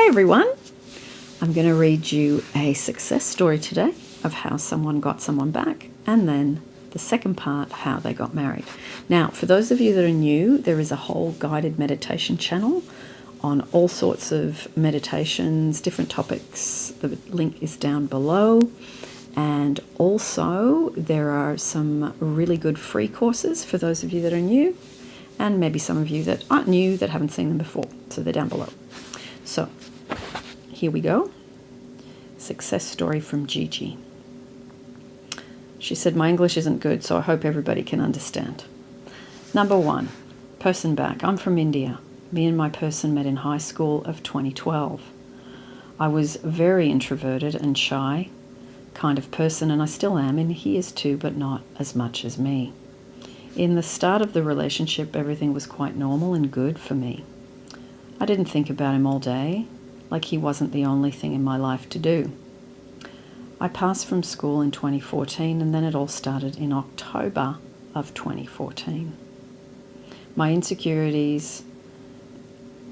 Hi everyone. I'm going to read you a success story today of how someone got someone back, and then the second part, how they got married. Now, for those of you that are new, there is a whole guided meditation channel on all sorts of meditations, different topics. The link is down below. And also there are some really good free courses for those of you that are new, and maybe some of you that aren't new, that haven't seen them before. So they're down below. So here we go. Success story from Gigi. She said, my English isn't good, so I hope everybody can understand. Number one, person back. I'm from India. Me and my person met in high school of 2012. I was very introverted and shy kind of person, and I still am, and he is too, but not as much as me. In the start of the relationship, everything was quite normal and good for me. I didn't think about him all day, like he wasn't the only thing in my life to do. I passed from school in 2014, and then it all started in October of 2014. My insecurities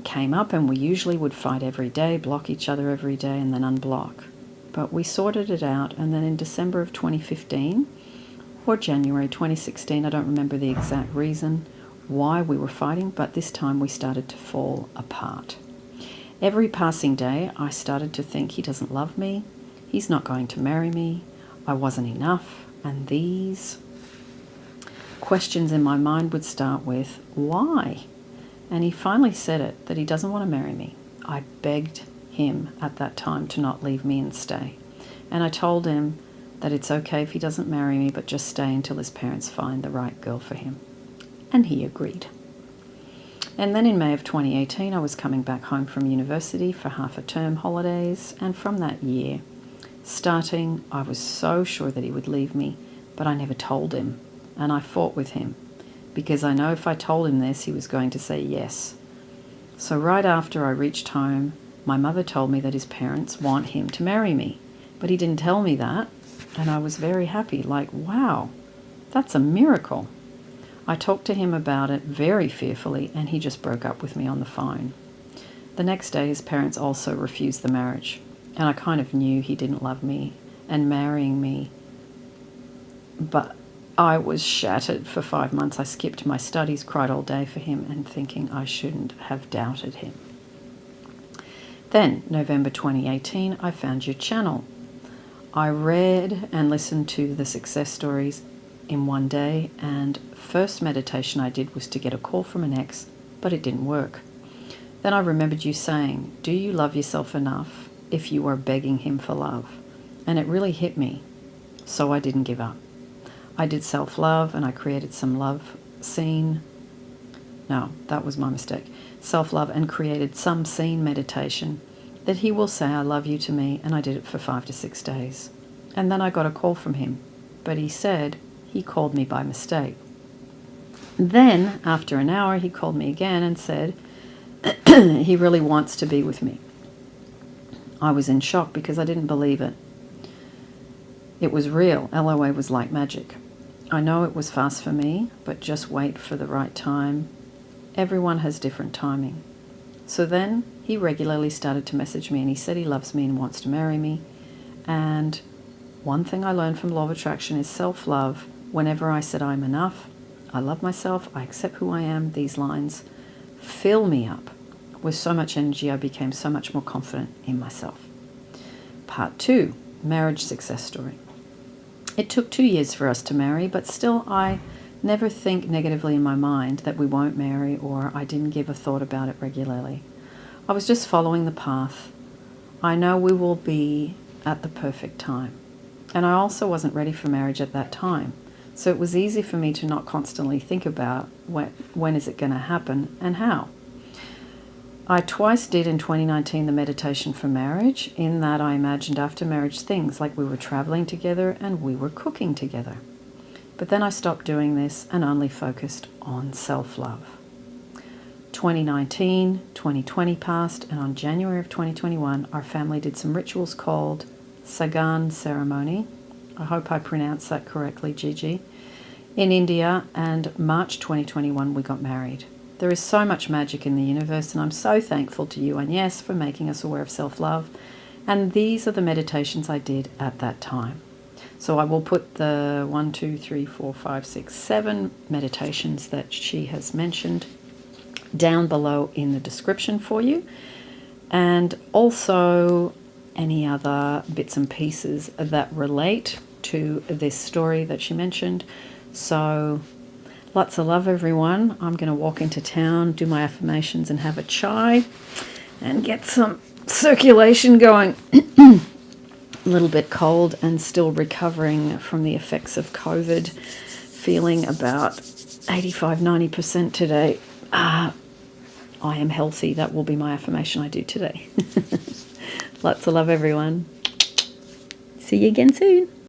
came up, and we usually would fight every day, block each other every day, and then unblock. But we sorted it out, and then in December of 2015, or January 2016, I don't remember the exact reason why we were fighting, but this time we started to fall apart. Every passing day, I started to think he doesn't love me, he's not going to marry me, I wasn't enough, and these questions in my mind would start with, why? And he finally said it, that he doesn't want to marry me. I begged him at that time to not leave me and stay. And I told him that it's okay if he doesn't marry me, but just stay until his parents find the right girl for him. And he agreed. And then in May of 2018, I was coming back home from university for half a term holidays, and from that year, starting, I was so sure that he would leave me, but I never told him, and I fought with him, because I know if I told him this, he was going to say yes. So right after I reached home, my mother told me that his parents want him to marry me, but he didn't tell me that, and I was very happy, like, wow, that's a miracle. I talked to him about it very fearfully, and he just broke up with me on the phone. The next day, his parents also refused the marriage, and I kind of knew he didn't love me and marrying me, but I was shattered for 5 months. I skipped my studies, cried all day for him, and thinking I shouldn't have doubted him. Then, November 2018, I found your channel. I read and listened to the success stories in one day, and first meditation I did was to get a call from an ex, but it didn't work. Then I remembered you saying, do you love yourself enough if you are begging him for love? And it really hit me, so I didn't give up. I did self-love, and I created some love scene. No, that was my mistake. Self-love, and created some scene meditation that he will say I love you to me, and I did it for 5 to 6 days. And then I got a call from him, but he said he called me by mistake. Then, after an hour, he called me again and said he really wants to be with me. I was in shock because I didn't believe it. It was real. LOA was like magic. I know it was fast for me, but just wait for the right time. Everyone has different timing. So then he regularly started to message me, and he said he loves me and wants to marry me. And one thing I learned from Law of Attraction is self-love. Whenever I said I'm enough, I love myself, I accept who I am, these lines fill me up with so much energy. I became so much more confident in myself. Part 2, marriage success story. It took 2 years for us to marry, but still I never think negatively in my mind that we won't marry, or I didn't give a thought about it regularly. I was just following the path. I know we will be at the perfect time. And I also wasn't ready for marriage at that time. So it was easy for me to not constantly think about when is it going to happen and how. I twice did in 2019 the meditation for marriage, in that I imagined after marriage things like we were traveling together and we were cooking together. But then I stopped doing this and only focused on self-love. 2019, 2020 passed, and on January of 2021, our family did some rituals called Sagan ceremony. I hope I pronounced that correctly, Gigi. In India, and March 2021 we got married. There is so much magic in the universe, and I'm so thankful to you, Agnes, for making us aware of self-love. And these are the meditations I did at that time. So I will put the 1, 2, 3, 4, 5, 6, 7 meditations that she has mentioned down below in the description for you. And also any other bits and pieces that relate to this story that she mentioned. So lots of love, everyone. I'm going to walk into town, do my affirmations, and have a chai and get some circulation going. A little bit cold and still recovering from the effects of COVID. Feeling about 85-90% today. I am healthy. That will be my affirmation I do today. Lots of love, everyone. See you again soon.